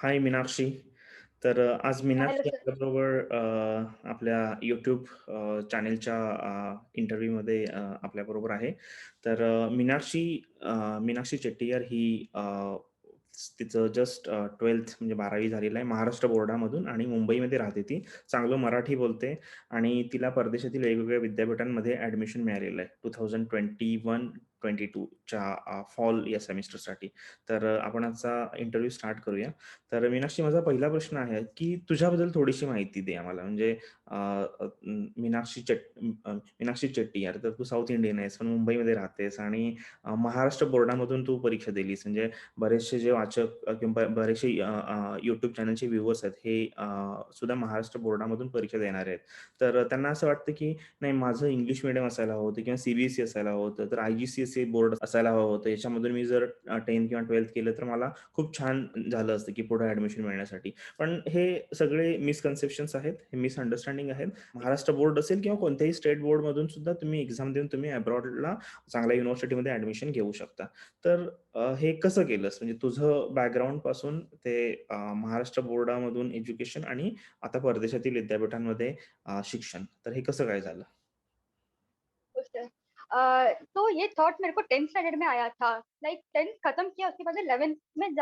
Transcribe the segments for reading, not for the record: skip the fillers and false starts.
हाय मीनाक्षी. तर आज hello Meenakshi sir. आपल्याबरोबर आपल्या YouTube चॅनेलच्या इंटरव्ह्यूमध्ये आपल्याबरोबर आहे. तर मीनाक्षी चेट्टियार ही तिचं जस्ट 12th म्हणजे 12वी झालेलं आहे महाराष्ट्र बोर्डामधून आणि मुंबईमध्ये राहते ती. चांगलं मराठी बोलते आणि तिला परदेशातील वेगवेगळ्या विद्यापीठांमध्ये ॲडमिशन मिळालेलं आहे 2021-22 च्या फॉल या सेमेस्टरसाठी. तर आपण आजचा इंटरव्ह्यू स्टार्ट करूया. तर मीनाक्षी माझा पहिला प्रश्न आहे, की तुझ्याबद्दल थोडीशी माहिती दे आम्हाला. म्हणजे अ, अ, मीनाक्षी chettiyar तर तू साउथ इंडियन आहेस, पण मुंबईमध्ये राहतेस आणि महाराष्ट्र बोर्डामधून तू परीक्षा दिलीस. म्हणजे बरेचसे जे वाचक किंवा बरेचसे YouTube चॅनलचे व्ह्यूअर्स आहेत, हे सुद्धा महाराष्ट्र बोर्डामधून परीक्षा देणारे आहेत. तर त्यांना असं वाटतं, की नाही माझं इंग्लिश मीडियम असायला हवं होतं किंवा CBSE असायला हवं होतं, तर IGCSE बोर्ड असायला हवं होतं. याच्यामधून मी जर 10th किंवा 12th केलं तर मला खूप छान झालं असतं, की पुढे ॲडमिशन मिळण्यासाठी. पण हे सगळे मिसकन्सेप्शन्स आहेत, हे मिसअंडरस्टँडिंग आहेत. महाराष्ट्र बोर्ड असेल किंवा कोणत्याही स्टेट बोर्डमधून सुद्धा तुम्ही एक्झाम देऊन तुम्ही अब्रॉडला चांगल्या युनिव्हर्सिटीमध्ये ॲडमिशन घेऊ शकता. तर हे कसं केलंस? म्हणजे तुझं बॅकग्राऊंडपासून ते महाराष्ट्र बोर्डामधून एज्युकेशन आणि आता परदेशातील विद्यापीठांमध्ये शिक्षण. तर हे कसं काय झालं? सर, तो ये थॉट मेरे को 10th स्टैंडर्ड में आया था। लाइक 10th खत्म किया, उसके बाद 11th में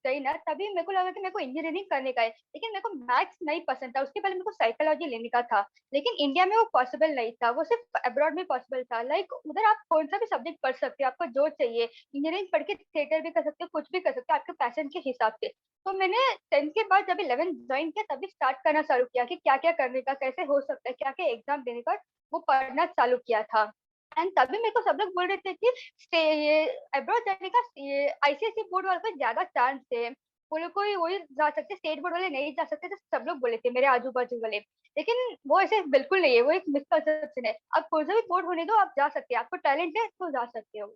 गई ना, तभी मेरे को लगा कि मेरे को इंजीनियरिंग करने का है। लेकिन मेरे को मैथ्स नहीं पसंद था, उसके पहले मेरे को साइकोलॉजी लेने का था। लेकिन इंडिया में वो पॉसिबल नहीं था, वो सिर्फ अब्रॉड में पॉसिबल था। लाइक उधर आप कौन सा भी सब्जेक्ट पढ़ सकते हो, आपको जो चाहिए। इंजीनियरिंग पढ़ के थिएटर भी कर सकते हो, कुछ भी कर सकते हो आपके पैशन के हिसाब से। तो मैंने 10th के बाद जब 11th ज्वाइन किया, तभी स्टार्ट करना चालू किया कि क्या क्या करने का, कैसे हो सकता है, क्या क्या एग्जाम देने का, वो पढ़ना चालू किया था। एंड तभी मेरे को सब लोग बोल रहे थे कि ये अब्रॉड जाने का, ये आईसीएसई बोर्ड वालों को ज्यादा चांस है। वो लोग कोई वही जा सकते, स्टेट बोर्ड वाले नहीं जा सकते, तो सब लोग बोले थे मेरे आजू बाजू वाले। लेकिन वो ऐसे बिल्कुल नहीं है, वो एक मिसकंसेप्शन है। आप कोई सा भी बोर्ड होने दो, आप जा सकते हैं, आपको टैलेंट है तो जा सकते हो।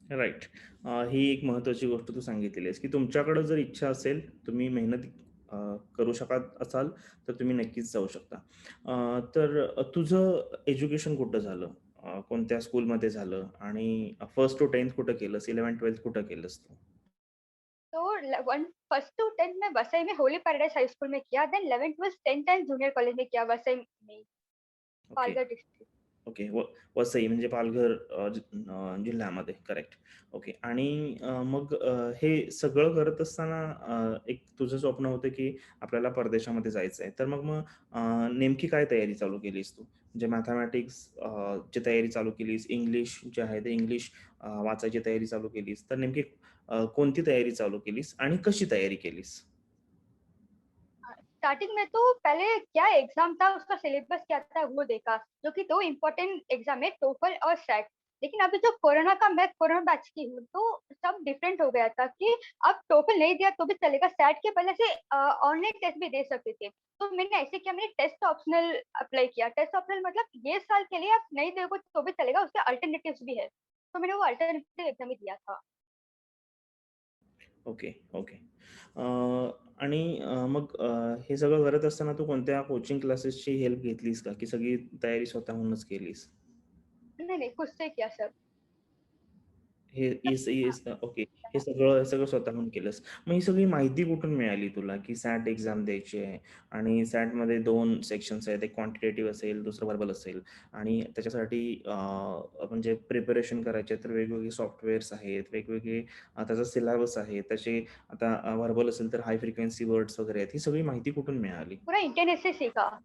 राइट. ही एक महत्त्वाची गोष्ट तू सांगितलेली आहेस, की तुमच्याकडे जर इच्छा असेल, तुम्ही मेहनत करू शकत असाल, तर तुम्ही नक्कीच जाऊ शकता. तर तुझं एज्युकेशन कुठं झालं? कोणत्या स्कूलमध्ये झालं? आणि फर्स्ट टू 10th कुठं केलंस? 11th-12th कुठं केलंस तू? तो वन फर्स्ट टू 10th में वसई में होली पैराडाइज हाई स्कूल में किया, then 11th-12th 10th and junior college में किया वसई में, okay. Palghar district. Okay. Vasai म्हणजे पालघर जिल्ह्यामध्ये. करेक्ट. ओके. आणि मग हे सगळं करत असताना एक तुझं स्वप्न होतं, की आपल्याला परदेशामध्ये जायचं आहे. तर मग नेमकी काय तयारी चालू केलीस तू? म्हणजे मॅथेमॅटिक्स ची तयारी चालू केलीस, इंग्लिश जे आहे ते इंग्लिश वाचायची तयारी चालू केलीस. तर नेमकी कोणती तयारी चालू केलीस आणि कशी तयारी केलीस? स्टार्टिंग में तो पहले क्या एग्जाम था, उसका सिलेबस क्या था वो देखा, जो कि दो इम्पोर्टेंट एग्जाम है, टोफल और सैट। लेकिन अभी जो कोरोना का, मैं कोरोना बैच की हूँ, तो सब डिफरेंट हो गया था कि अब टोफल नहीं दिया तो भी चलेगा, सैट के पहले से ऑनलाइन टेस्ट भी दे सकते थे। तो मैंने ऐसे किया, मैंने टेस्ट ऑप्शनल अप्लाई किया। टेस्ट ऑप्शनल मतलब ये साल के लिए आप नहीं दोगे तो भी चलेगा, उसके अल्टरनेटिव्स भी है। तो मैंने वो अल्टरनेटिव एग्जाम ही दिया था। Okay, okay. अ, आणि मग हे सगळं करत असताना तू कोणत्या कोचिंग क्लासेसची हेल्प घेतलीस का? की सगळी तयारी स्वतःहूनच केलीस? नहीं नहीं, खुद से किया सब। हे ओके. हे सगळं स्वतःहून केलंस. मग ही सगळी माहिती कुठून मिळाली तुला, की सॅट एक्झाम द्यायची आहे आणि सॅटमध्ये 2 सेक्शन्स आहेत. एक क्वांटिटेटिव्ह असेल, दुसरं व्हर्बल असेल आणि त्याच्यासाठी म्हणजे प्रिपरेशन करायचे तर वेगवेगळे सॉफ्टवेअर्स आहेत, वेगवेगळे त्याचा सिलेबस आहे. त्याचे आता व्हर्बल असेल तर हाय फ्रिक्वेन्सी वर्ड्स वगैरे आहेत. ही सगळी माहिती कुठून मिळाली? पूरा इंटरनेट से सीखा।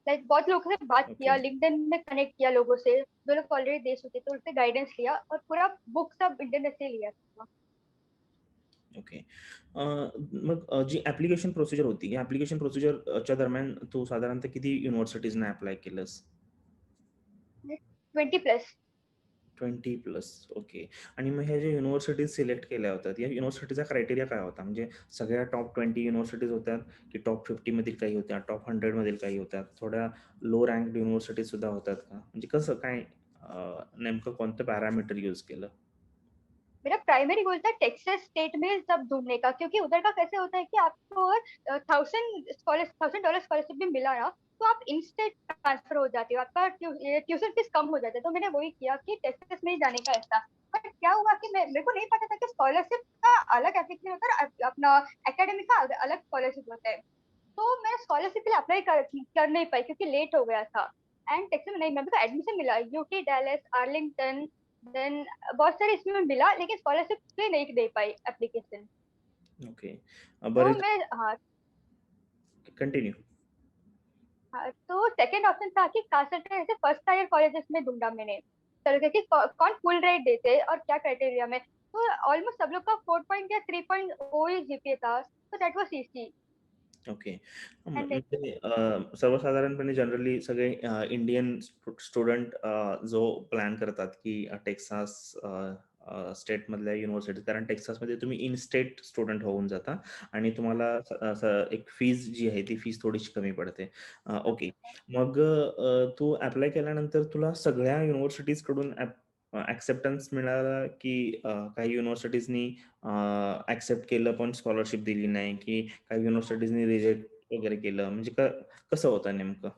लाइक बहुत लोगों से बात ओके. किया, लिंक्डइन में कनेक्ट किया लोगों से, जो लोग ऑलरेडी दे चुके थे, उनसे गाइडेंस लिया और पूरा बुक सब इंटरनेट से लिया था। ओके. मग जी ॲप्लिकेशन प्रोसिजर होती, या ॲप्लिकेशन प्रोसिजरच्या दरम्यान तू साधारणतः किती युनिव्हर्सिटीजना ॲप्लाय केलंस? 20 प्लस। 20 प्लस. ओके. आणि मग ह्या ज्या युनिव्हर्सिटीज सिलेक्ट केल्या होत्या, या युनिव्हर्सिटीचा क्रायटेरिया काय होता? म्हणजे सगळ्या टॉप 20 युनिव्हर्सिटीज होत्या, की टॉप 50 मधील काही होत्या, टॉप 100 मधील काही होत्या, थोड्या लो रँक्ड युनिव्हर्सिटीज सुद्धा होतात का? म्हणजे कसं काय नेमकं कोणतं पॅरामीटर यूज केलं? मेरा प्राइमरी गोल था टेक्सास स्टेट में सब ढूंढने का, क्योंकि उधर का कैसे होता है कि आपको अगर 1000 $1,000 स्कॉलरशिप भी मिला ना, तो आप इन स्टेट ट्रांसफर हो जाते हो, आपका ट्यूशन फीस कम हो जाता है। तो मैंने वही किया कि टेक्सास में ही जाने का ऐसा। क्या हुआ कि मैं मेरे को नहीं पता था कि स्कॉलरशिप का अलग एप्लीकेशन होता है और अपना एकेडमिक का अलग स्कॉलरशिप होता है। तो मैं स्कॉलरशिप के लिए अप्लाई कर नहीं पाई क्योंकि लेट हो गया था। एंड टेक्सास में नहीं, मेरे को एडमिशन मिला यूटी डैलस आर्लिंगटन, देन बहुत सारे इसमें मिला, लेकिन स्कॉलरशिप के लिए नहीं दे पाई एप्लीकेशन। ओके। तो बरेच मैं हाँ। कंटिन्यू। हाँ, तो सेकंड ऑप्शन था कि कासरटे ऐसे फर्स्ट ईयर कॉलेजेस में ढूंढा मैंने, चलो कि कौन फुल रेट देते और क्या क्राइटेरिया में। तो ऑलमोस्ट सब लोग का 4 पॉइंट या 3 पॉइंट ओ ही जीपीए था, तो दैट वाज इजी। ओके. एंड म्हणजे सर्वसाधारणपणे जनरली सगळे इंडियन स्टुडंट जो प्लॅन करतात की टेक्सास स्टेटमधल्या युनिव्हर्सिटी, कारण टेक्सासमध्ये तुम्ही इन स्टेट स्टुडंट होऊन जाता आणि तुम्हाला एक फीज जी आहे ती फीज थोडीशी कमी पडते. ओके. मग तू अप्लाय केल्यानंतर तुला सगळ्या युनिव्हर्सिटीजकडून ॲक्सेप्टन्स मिळाला की काही युनिव्हर्सिटीजनी ॲक्सेप्ट केलं पण स्कॉलरशिप दिली नाही, की काही युनिव्हर्सिटीजनी रिजेक्ट वगैरे केलं, म्हणजे कसं होतं नेमकं?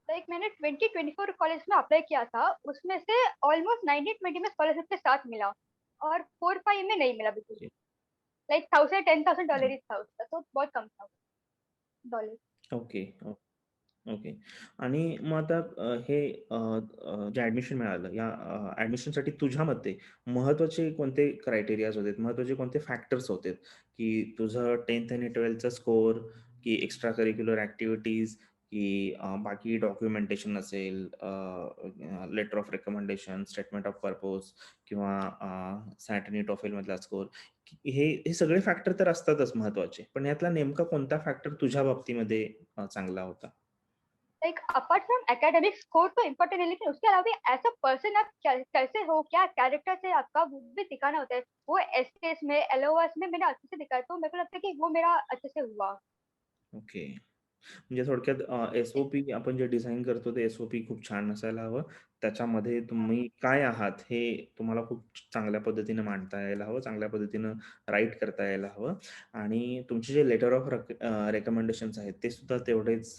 लाइक मैंने 2024 कॉलेज में अप्लाई किया था, उसमें से ऑलमोस्ट 90-20 में स्कॉलरशिप के साथ मिला और 4-5 में नहीं मिला बिल्कुल। ओके. लाइक 1000-10,000 डॉलर ही था उसका, तो बहुत कम था डॉलर। ओके. ओके. आणि मग आता हे जे ॲडमिशन मिळालं, या ॲडमिशनसाठी तुझ्या मते महत्त्वाचे कोणते क्रायटेरियाज होते? महत्त्वाचे कोणते फॅक्टर्स होते? की तुझं 10th आणि 12thचा स्कोर, की एक्स्ट्रा करिक्युलर ॲक्टिव्हिटीज, की बाकी डॉक्युमेंटेशन असेल, letter of recommendation, statement of purpose, किंवा सॅट आणि टोफेलमधला स्कोर. हे सगळे फॅक्टर तर असतातच महत्त्वाचे. पण यातला नेमका कोणता फॅक्टर तुझ्या बाबतीमध्ये चांगला होता? Like apart from academic score तो इम्पोर्टेंट है, लेकिन उसके अलावा भी एज अ पर्सन आप कैसे हो, क्या कैरेक्टर से आपका, वो भी दिखाना होता है। वो एसएस में एलओएस में मैंने अच्छे से दिखाया, तो मेरे को लगता है कि वो मेरा अच्छे से हुआ। ओके. म्हणजे थोडक्यात एस-ओ-पी आपण जे डिझाइन करतो ते एस-ओ-पी खूप छान असायला हवं. त्याच्यामध्ये तुम्ही काय आहात हे तुम्हाला खूप चांगल्या पद्धतीने मांडता यायला हवं, चांगल्या पद्धतीनं राईट करता यायला हवं, आणि तुमचे जे लेटर ऑफ रिकमेंडेशन्स आहेत ते सुद्धा तेवढेच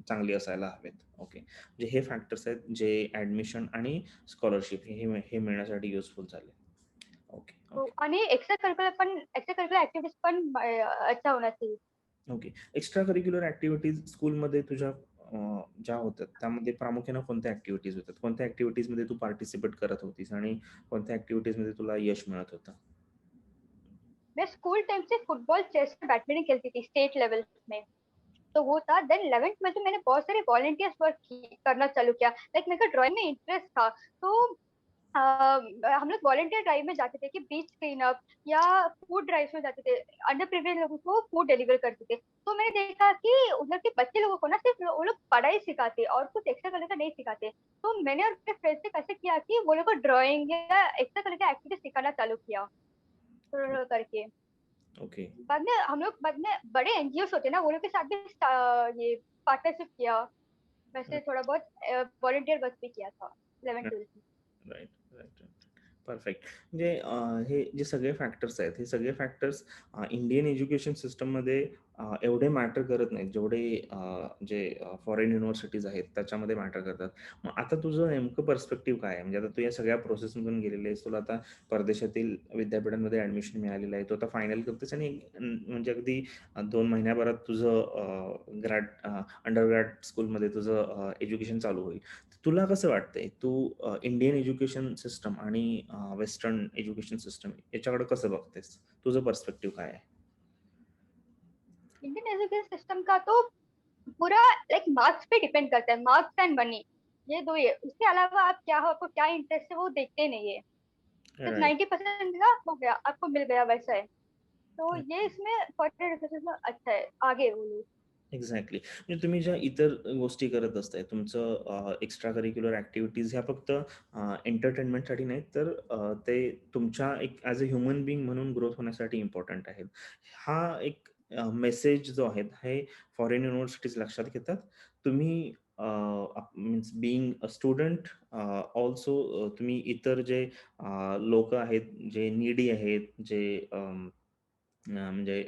चांगली असायला हवेत. ओके. म्हणजे हे फॅक्टर्स आहेत जे ॲडमिशन आणि स्कॉलरशिप हे मिळण्यासाठी युजफुल झाले. ओके, तो ओके. आणि एक्स्ट्रा करिकुलर ऍक्टिव्हिटीज पण अच्छा होना चाहिए। ओके. एक्स्ट्रा करिक्युलर ॲक्टिव्हिटीज स्कूलमध्ये तुझ्या ज्या होत्या, त्यामध्ये प्रामुख्याने कोणत्या ॲक्टिव्हिटीज होत्या? कोणत्या ॲक्टिव्हिटीजमध्ये तू पार्टिसिपेट करत होतीस आणि कोणत्या ॲक्टिव्हिटीजमध्ये तुला यश मिळत होतं? मैं स्कूल टाइम से फुटबॉल, चेस, बैडमिंटन खेलती थी स्टेट लेवल में। तो वो था। देन 11th में तो मैंने बहुत सारे वॉलंटियर्स वर्क करना चालू किया। लाइक मेरे को ड्राइंग में इंटरेस्ट था, तो हम लोग वॉलंटियर ड्राइव में जाते थे कि बीच क्लीन अप या फूड ड्राइव में जाते थे। अंडर प्रिविलेज लोगों को फूड डिलीवर करते थे। तो मैंने देखा कि उधर के बच्चे लोगों को ना सिर्फ वो लोग पढ़ाई सिखाते और कुछ एक्स्ट्रा करिकुलर का नहीं सिखाते। तो मैंने और मेरे फ्रेंड्स ने कैसे किया कि वो लोग को ड्राइंग या एक्स्ट्रा करिकुलर एक्टिविटी सिखाना चालू किया करके। ओके. बाद में बड़े एनजीओ होते हैं ना, वो लोग के साथ भी ये पार्टनरशिप किया। वैसे थोड़ा बहुत वॉलंटियर वर्क भी किया था 11th-12th में। Right, right, right. परफेक्ट. म्हणजे हे जे सगळे फॅक्टर्स आहेत, हे सगळे फॅक्टर्स इंडियन एज्युकेशन सिस्टममध्ये एवढे मॅटर करत नाहीत, जेवढे जे फॉरेन युनिव्हर्सिटीज आहेत त्याच्यामध्ये मॅटर करतात. मग आता तुझं नेमकं पर्स्पेक्टिव्ह काय आहे? म्हणजे आता तू या सगळ्या प्रोसेसमधून गेलेली आहेस, तुला आता परदेशातील विद्यापीठांमध्ये ॲडमिशन मिळालेलं आहे, तू आता फायनल करतेस आणि म्हणजे अगदी 2 महिन्याभरात तुझं अंडर ग्रॅड स्कूलमध्ये तुझं एज्युकेशन चालू होईल. तुला कसं वाटतंय? तू इंडियन एज्युकेशन सिस्टम आणि वेस्टर्न एज्युकेशन सिस्टम याच्याकडे कसं बघतेस? तुझं पर्स्पेक्टिव्ह काय आहे? इंडियन एजुकेशन सिस्टम का तो पूरा लाइक मार्क्स पे डिपेंड करता है, मार्क्स एंड मनी, ये दो ही है। उसके अलावा आप क्या हो, आपको क्या इंटरेस्ट है वो देखते नहीं है। सिर्फ राइट. 90% मिला हो गया, आपको मिल गया वैसा है। तो ये इसमें फॉरेन एजुकेशन में अच्छा है, आगे वो लोग। एक्झॅक्टली. म्हणजे तुम्ही ज्या इतर गोष्टी करत असताय, तुमचं एक्स्ट्रा करिक्युलर ॲक्टिव्हिटीज ह्या फक्त एंटरटेनमेंटसाठी नाहीत, तर ते तुमच्या एक ॲज अ ह्युमन बीइंग म्हणून ग्रोथ होण्यासाठी इम्पॉर्टंट आहेत. हा एक मेसेज जो आहे, हे फॉरेन युनिव्हर्सिटीज लक्षात घेतात. तुम्ही means being a student also तुम्ही इतर जे लोकं आहेत, जे नीडी आहेत, जे म्हणजे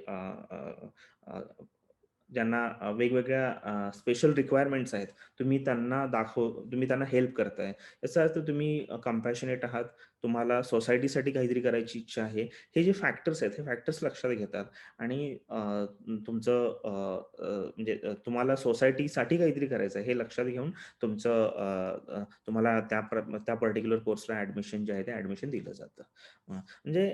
ज्यांना वेगवेगळ्या स्पेशल रिक्वायरमेंट्स आहेत, तुम्ही त्यांना हेल्प करताय. याचा अर्थ तुम्ही कंपॅशनेट आहात. तुम्हाला सोसायटीसाठी काहीतरी करायची इच्छा आहे. हे जे फॅक्टर्स आहेत, हे फॅक्टर्स लक्षात घेतात आणि तुमचं म्हणजे तुम्हाला सोसायटीसाठी काहीतरी करायचं आहे, हे लक्षात घेऊन तुम्हाला त्या पर्टिक्युलर कोर्सला ॲडमिशन जे आहे, ते ॲडमिशन दिलं जातं. म्हणजे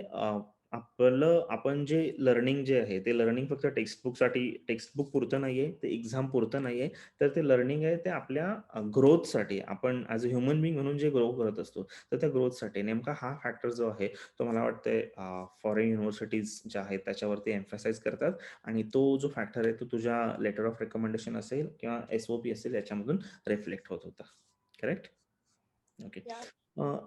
आपण जे लर्निंग जे आहे, ते लर्निंग फक्त टेक्स्टबुक पुरतं नाहीये, ते एक्झाम पुरतं नाहीये. तर ते लर्निंग आहे ते आपल्या ग्रोथसाठी आपण ॲज अ ह्युमन बीइंग म्हणून जे ग्रो करत असतो, तर त्या ग्रोथसाठी नेमका हा फॅक्टर जो आहे, तो मला वाटतंय फॉरेन युनिव्हर्सिटीज ज्या आहेत त्याच्यावरती एम्फसाइज करतात आणि तो जो फॅक्टर आहे, तो तुझ्या लेटर ऑफ रिकमेंडेशन असेल किंवा एस-ओ-पी असेल याच्यामधून रिफ्लेक्ट होत होता. करेक्ट? ओके. या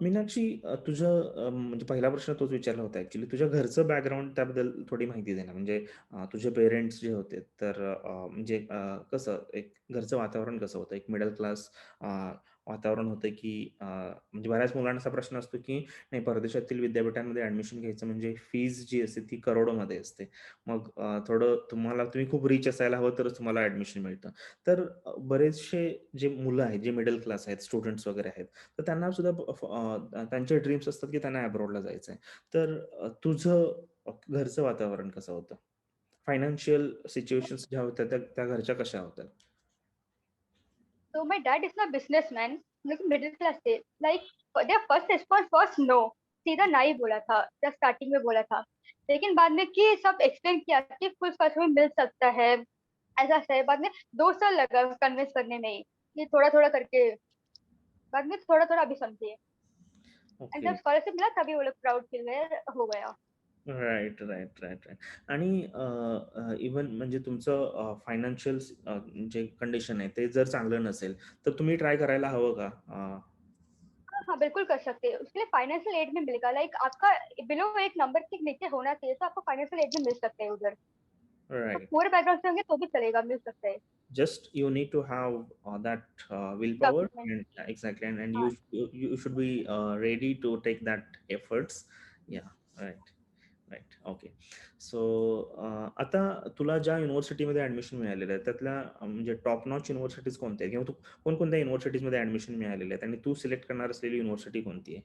मीनाक्षी तुझं म्हणजे पहिला प्रश्न तोच विचारला होता ॲक्चुअली. तुझ्या घरचं बॅकग्राऊंड त्याबद्दल थोडी माहिती दे ना. म्हणजे तुझे पेरेंट्स जे होते तर म्हणजे कसं एक घरचं वातावरण कसं होतं? एक मिडल क्लास वातावरण होतं की म्हणजे बऱ्याच मुलांना असा प्रश्न असतो की नाही परदेशातील विद्यापीठांमध्ये ॲडमिशन घ्यायचं म्हणजे फीज जी असते ती करोडोमध्ये असते. मग थोडं तुम्ही खूप रिच असायला हवं तरच तुम्हाला ॲडमिशन मिळतं. तर बरेचसे जे मुलं आहेत, जे मिडल क्लास आहेत, स्टुडंट्स वगैरे आहेत, तर त्यांना सुद्धा त्यांचे ड्रीम्स असतात की त्यांना अब्रॉडला जायचं आहे. तर तुझं घरचं वातावरण कसं होतं? फायनान्शियल सिच्युएशन्स ज्या होत्या त्या त्या घरच्या कशा होत्या? तो माय डैड इज नॉट बिजनेसमैन, लेकिन मिडिल क्लास थे। लाइक देयर फर्स्ट रिस्पॉन्स वाज नो, सीधा ना ही बोला था, जब स्टार्टिंग में बोला था। लेकिन बाद में कि सब एक्सप्लेन किया कि फुल स्कॉलरशिप में मिल सकता है, ऐसा है। बाद में 2 साल लगा कन्विंस करने में ही, कि थोड़ा थोड़ा करके। बाद में थोड़ा थोड़ा अभी समझिए। End okay. जब स्कॉलरशिप मिला तभी वो लोग प्राउड फील हो गया। Right, right, right, right. आणि इव्हन म्हणजे तुमचं फायनान्शियल जे कंडिशन आहे ते जर चांगलं नसेल, तर तुम्ही ट्राय करायला हवं का? हाँ हाँ, बिल्कुल कर सकते हैं। उसके लिए फाइनेंशियल एड भी मिलेगा। लाइक आपका बिलो एक नंबर के नीचे होना चाहिए, तो आपको फाइनेंशियल एड भी मिल सकते हैं उधर। तो राइट. पूरे बैकग्राउंड से होंगे तो भी चलेगा, मिल सकता है। Just you need to have that willpower commitment. and exactly and हाँ। you should be ready to take that efforts. Yeah, right. Right. Okay. So आता तुला ज्या युनिव्हर्सिटीमध्ये ॲडमिशन मिळालेलं आहे, त्यातल्या म्हणजे टॉप नॉच युनिव्हर्सिटीज कोणत्या आहेत? किंवा तू कोणकोणत्या युनिव्हर्सिटीजमध्ये ॲडमिशन मिळालेले आहेत आणि तू सिलेक्ट करणार असलेली युनिव्हर्सिटी कोणती आहे?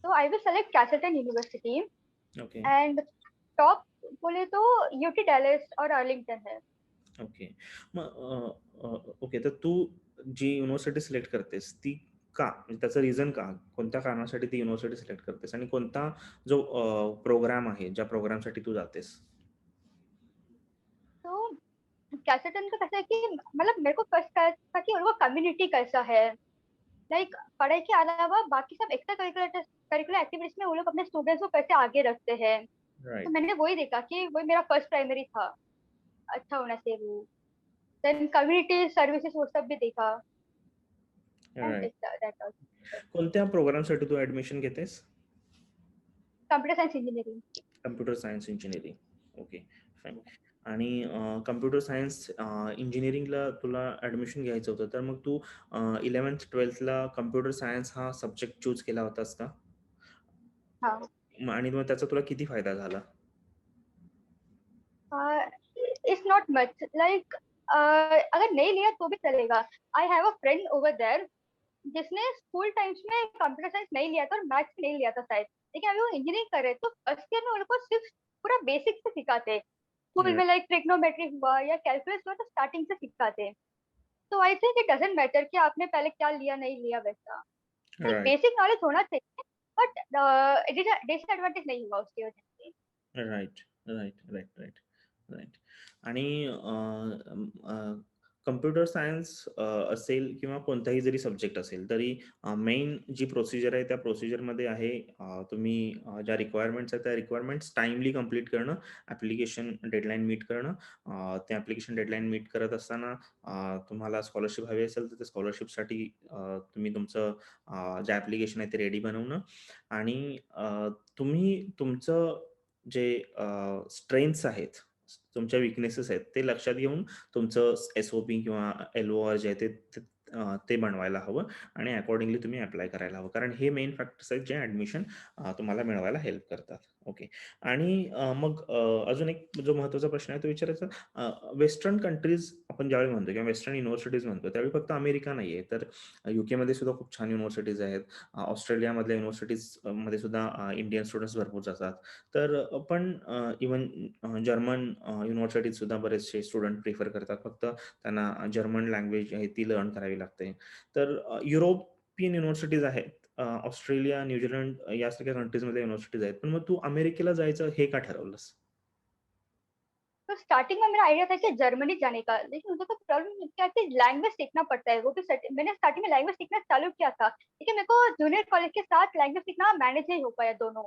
तो I will select Castleton University. Okay, and top बोले तो यूटी डैलस और अर्लिंगटन है। ओके. मग ओके. तर तू जी युनिव्हर्सिटी सिलेक्ट करतेस, ती का? म्हणजे त्याचं रिझन का? कोणत्या कारणासाठी ती युनिव्हर्सिटी सिलेक्ट करतेस आणि कोणता जो प्रोग्राम आहे, ज्या प्रोग्रामसाठी तू जातेस? तो कैसल्टन का कैसा है कि मतलब मेरे को फर्स्ट था कि उनका कम्युनिटी कैसा है। लाइक पढ़ाई के अलावा बाकी सब एक्स्ट्रा करिकुलर करिकुलर एक्टिविटीज में वो लोग अपने स्टूडेंट्स को कैसे आगे रखते हैं। तो राइट, मैंने वही देखा कि वही मेरा फर्स्ट प्राइमरी था, अच्छा होना चाहिए वो। देन कम्युनिटी सर्विसेज वो सब भी देखा। End right. दैट कोणत्या प्रोग्रामसाठी तू ॲडमिशन घेतेस? Computer science engineering. Computer science engineering. Okay, fine. आणि कम्प्युटर सायन्स इंजिनिअरिंगला तुला ॲडमिशन घ्यायचं होतं, तर मग तू 11th-12thला कम्प्युटर सायन्स हा सब्जेक्ट चूज केला होतास का? हाँ। आणि मग त्याचा तुला किती फायदा झाला? इट्स नॉट मच लाइक, अगर नहीं लिया तो भी चलेगा। I have a friend over there जिसने स्कूल टाइम्स में कंप्यूटर साइंस नहीं लिया था और मैथ्स नहीं लिया था शायद, लेकिन अभी वो इंजीनियरिंग कर रहे हैं। तो फर्स्ट ईयर में उनको सिर्फ पूरा बेसिक से सिखाते हैं। स्कूल राइट, में लाइक ट्रिग्नोमेट्री हुआ या कैलकुलस हुआ तो स्टार्टिंग से सिखाते हैं। तो I think it doesn't matter कि आपने पहले क्या लिया नहीं लिया वैसा। लाइक राइट, बेसिक नॉलेज होना चाहिए, बट डिसएडवांटेज नहीं हुआ उसकी वजह से। Right, right, right, right, right. आणि कम्प्युटर सायन्स असेल किंवा कोणताही जरी सब्जेक्ट असेल, तरी मेन जी प्रोसिजर आहे, त्या प्रोसिजरमध्ये आहे तुम्ही ज्या रिक्वायरमेंट्स आहेत, त्या रिक्वायरमेंट्स टाईमली कंप्लीट करणं, ॲप्लिकेशन डेडलाईन मीट करणं. त्या ॲप्लिकेशन डेडलाईन मीट करत असताना तुम्हाला स्कॉलरशिप हवी असेल, तर त्या स्कॉलरशिपसाठी तुम्ही तुमचं जे ॲप्लिकेशन आहे, ते रेडी बनवणं आणि तुम्ही तुमचं जे स्ट्रेंथ्स आहेत, तुमच्या वीकनेसेस आहेत, ते लक्षात घेऊन तुमचं एस-ओ-पी किंवा एल-ओ-आर जे आहे ते ते ते बनवायला हवं आणि अकॉर्डिंगली तुम्ही अप्लाय करायला हवं. कारण हे मेन फॅक्टर्स आहेत जे ॲडमिशन तुम्हाला मिळवायला हेल्प करतात. ओके. आणि मग अजून एक जो महत्त्वाचा प्रश्न आहे तो विचारायचा. वेस्टर्न कंट्रीज आपण ज्यावेळी म्हणतो किंवा वेस्टर्न युनिव्हर्सिटीज म्हणतो, त्यावेळी फक्त अमेरिका नाहीये, तर यूकेमध्ये सुद्धा खूप छान युनिव्हर्सिटीज आहेत. ऑस्ट्रेलियामधल्या युनिव्हर्सिटीज मध्ये सुद्धा इंडियन स्टुडंट्स भरपूर जातात. तर पण इव्हन जर्मन युनिव्हर्सिटीत सुद्धा बरेचसे स्टुडंट प्रिफर करतात. फक्त त्यांना जर्मन लँग्वेज आहे ती लर्न करावी लागते. तर युरोपियन युनिव्हर्सिटीज आहेत. ऑस्ट्रेलिया, न्यूझीलंड यासारख्या कंट्रीजमध्ये युनिव्हर्सिटीज आहेत. पण मग तू अमेरिकेला जायचं हे का ठरवलंस? तो स्टार्टिंग में मेरा आइडिया था कि जर्मनी जाने का, लेकिन उधर का प्रॉब्लम क्या है कि लैंग्वेज सीखना पड़ता है। वो भी मैंने स्टार्टिंग में लैंग्वेज सीखना चालू किया था, लेकिन मेरे को जूनियर कॉलेज के साथ लैंग्वेज सीखना मैनेज नहीं हो पाया दोनों।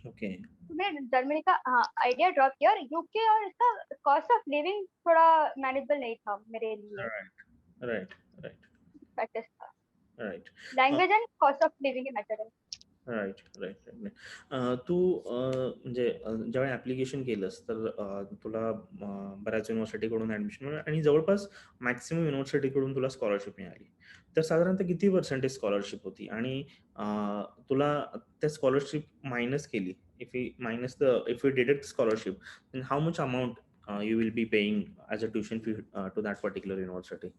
ओके. तो मैं जर्मनी का हाँ आइडिया ड्रॉप किया, और यूके और इसका कॉस्ट ऑफ लिविंग थोड़ा मैनेजेबल नहीं था मेरे लिए। राइट, राइट, राइट, फैक्टर्स था, right. Language and cost of living के मैटर है। Right, right, right. तू म्हणजे ज्यावेळी ॲप्लिकेशन केलंस तर तुला बऱ्याच युनिव्हर्सिटीकडून ॲडमिशन मिळालं आणि जवळपास मॅक्सिमम युनिव्हर्सिटीकडून तुला स्कॉलरशिप मिळाली. तर साधारणतः किती पर्सेंटेज स्कॉलरशिप होती? आणि अ, तुला त्या स्कॉलरशिप मायनस केली, if you deduct scholarship, then how much amount you will be paying as a tuition fee to that particular university?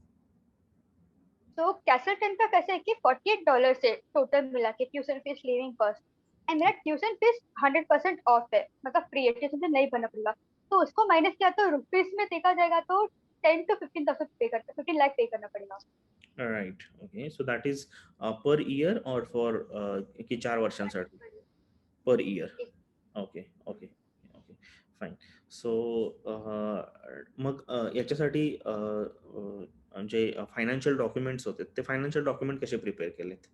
तो कैसलटन का कैसे है कि $48 है टोटल मिला के tuition fees living cost, and मेरा ट्यूशन फीस 100% ऑफ है, मतलब फ्री है, ट्यूशन फीस नहीं भरना पड़ेगा। तो उसको माइनस किया तो रुपीज में देखा जाएगा तो 10 to 15,000 पे करना, 15 लाख पे करना पड़ेगा। Right. Okay. So that is per year और फॉर की 4 वर्षांसाठी? Per year. Okay, okay, okay. Fine. So मग याच्यासाठी जे फायनान्शियल डॉक्युमेंट्स होते, ते फायनान्शियल डॉक्युमेंट कसे प्रिपेअर केलेत?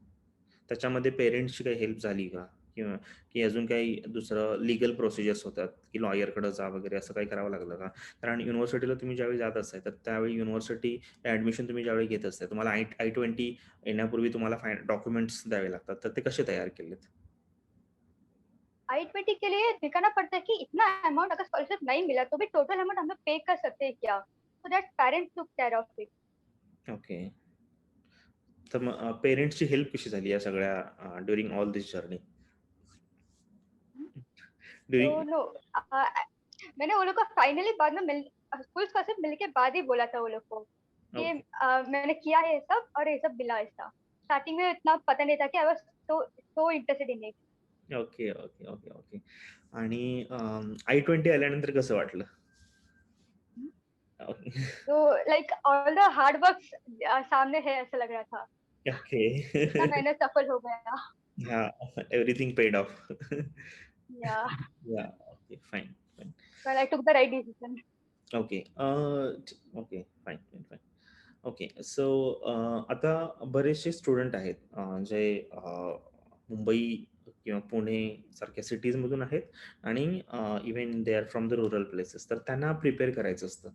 त्याच्यामध्ये पेरेंट्सची काही हेल्प झाली का? किंवा की अजून काही दुसरं लीगल प्रोसिजर्स होतात, की लॉयरकडे जा वगैरे असं काही करावं लागलं का? कारण युनिव्हर्सिटीला तुम्ही ज्यावेळी जात असताय, तर त्यावेळी युनिव्हर्सिटी ॲडमिशन तुम्ही ज्यावेळी घेत असताय, तुम्हाला I-20 येण्यापूर्वी तुम्हाला डॉक्युमेंट्स द्यावे लागतात. तर ते कसे तयार केलेत? I-20 के लिए दिखाना पड़ता है कि इतना अमाउंट अगर स्कॉलरशिप नहीं मिला तो भी टोटल अमाउंट हम लोग पे कर सकते हैं क्या, so that parents took care of it. Okay. तर मग पेरेंट्सची हेल्प कशी झाली या सगळ्या ड्युरिंग ऑल धिस जर्नी? तो ड्युरिंग नो, मैंने वो लोग को फाइनली बाद में फुल स्कॉलरशिप मिलने के बाद ही बोला था वो लोग को कि ओके, मैंने किया है ये सब और ये सब मिला ऐसा। स्टार्टिंग में इतना पता नहीं था कि I was so interested in it. Okay, okay, okay, okay. आणि I-20 आल्यानंतर कसं वाटलं? ओके. तो like all the hard work सामने है ऐसा लग रहा था, ओके. इतना मेहनत सफल हो गया। हां, एव्हरीथिंग पेड ऑफ. या, yeah, okay, fine, fine. Well I took the right decision. Okay. Okay. Fine, fine, fine. Okay. So आता बरेचसे स्टुडंट आहेत जे मुंबई किंवा पुणे सारख्या सिटीजमधून आहेत आणि even they are from the rural places. तर त्यांना प्रिपेअर करायचं असतं.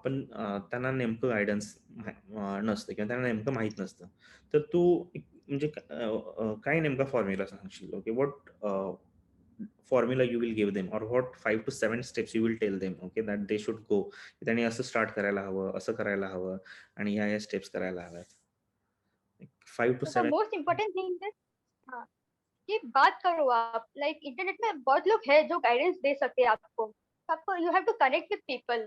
पण त्यांना नेमकं गाईडन्स नसतं किंवा त्यांना नेमकं माहीत नसतं. तर तू म्हणजे काय नेमका फॉर्म्युला सांगशील? Okay. Formula you will give them or what 5 to 7 steps you will tell them, okay, that they should go. त्यांनी असं स्टार्ट करायला हवं, असं करायला हवं आणि ह्या स्टेप्स करायला हव्यात. 5 to तो the 7. Most important thing is, हाँ, कि बात करो आप, लाइक इंटरनेट में बहुत लोग हैं जो गाइडेंस दे सकते हैं आपको। तो आपको यू हैव टू कनेक्ट विद पीपल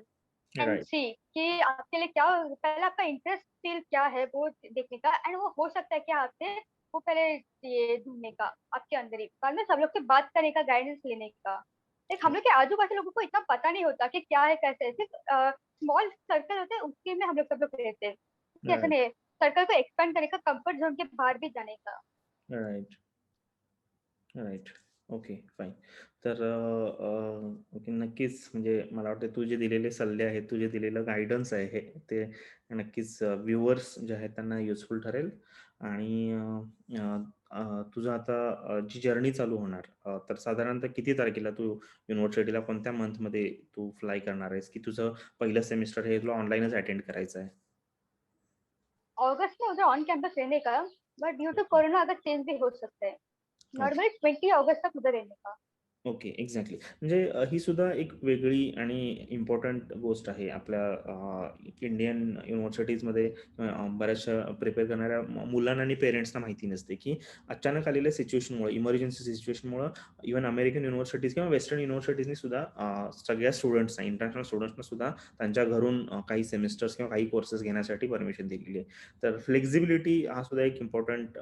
एंड राइट, सी कि आपके लिए क्या, पहले आपका इंटरेस्ट स्टिल क्या है वो देखने का, एंड वो हो सकता है कि आपसे वो पहले ये ढूंढने का आपके अंदर ही, बाद में सब लोग से बात करने का, गाइडेंस लेने का। लाइक हम लोग के आजू बाजू लोगों को इतना पता नहीं होता कि क्या है कैसे है, सिर्फ स्मॉल सर्कल होते हैं उसके में हम लोग सब लोग रहते हैं, कि ऐसा राइट, नहीं है, सर्कल को एक्सपेंड करने का, कंफर्ट जोन के बाहर भी जाने का। Right, right. Okay, fine. तर ओके, नक्कीच म्हणजे मला वाटतं तू जे दिलेले सल्ले आहेत, तू जे दिलेलं गाईडन्स आहे हे, ते नक्कीच व्ह्यूअर्स जे आहेत त्यांना युजफुल ठरेल. आणि अ, अ, तुझं आता जी जर्नी चालू होणार, तर साधारणतः किती तारखेला तू युनिव्हर्सिटीला कोणत्या मंथमध्ये तू फ्लाय करणार आहेस, की तुझं पहिलं सेमिस्टर हे तुला ऑनलाईनच अटेंड करायचं आहे? अगस्त में उधर ऑन कैंपस रहने का, but due to okay, corona अगर चेंज भी हो सकता है। ओके. नॉर्मली 20 अगस्त तक उधर रहने का। Okay, exactly. म्हणजे ही सुद्धा एक वेगळी आणि इम्पोर्टंट गोष्ट आहे आपल्या इंडियन युनिव्हर्सिटीजमध्ये बऱ्याचशा प्रिपेअर करणाऱ्या मुलांना आणि पेरेंट्सना माहिती नसते, की अचानक आलेल्या सिच्युएशनमुळे, इमर्जन्सी सिच्युएशनमुळं इव्हन अमेरिकन युनिव्हर्सिटीज किंवा वेस्टर्न युनिव्हर्सिटीजनी सुद्धा सगळ्या स्टुडंट्सना, इंटरनॅशनल स्टुडंट्सना सुद्धा त्यांच्या घरून काही सेमिस्टर्स किंवा काही कोर्सेस घेण्यासाठी परमिशन दिलेली आहे. तर फ्लेक्सिबिलिटी हा सुद्धा एक इम्पोर्टंट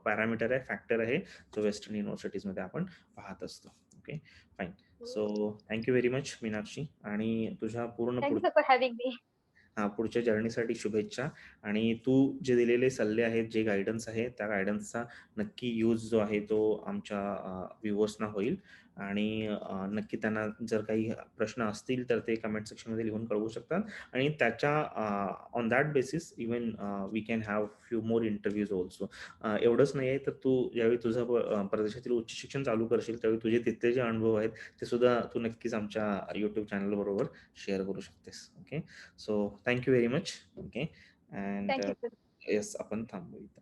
पॅरामीटर आहे, फॅक्टर आहे, जो वेस्टर्न युनिव्हर्सिटीजमध्ये आपण पाहत असतो. Okay, fine. So thank you very much Meenakshi आणि तुझ्या पूर्ण thank you for having me. पुढच्या जर्नीसाठी शुभेच्छा आणि तू जे दिलेले सल्ले आहेत, जे गाईडन्स आहे, त्या गाईडन्सचा नक्की यूज जो आहे तो आमच्या व्ह्यूअर्सना होईल आणि नक्की त्यांना जर काही प्रश्न असतील तर ते कमेंट सेक्शनमध्ये लिहून कळवू शकतात आणि त्याच्या on that basis even we can have few more interviews also. एवढंच नाही आहे तर तू ज्यावेळी तुझं परदेशातील उच्च शिक्षण चालू करशील त्यावेळी तुझे तिथले जे अनुभव आहेत ते सुद्धा तू नक्कीच आमच्या यूट्यूब चॅनल बरोबर शेअर करू शकतेस. Okay. So thank you very much. Okay. And thank you. Yes, आपण थांबू इथं.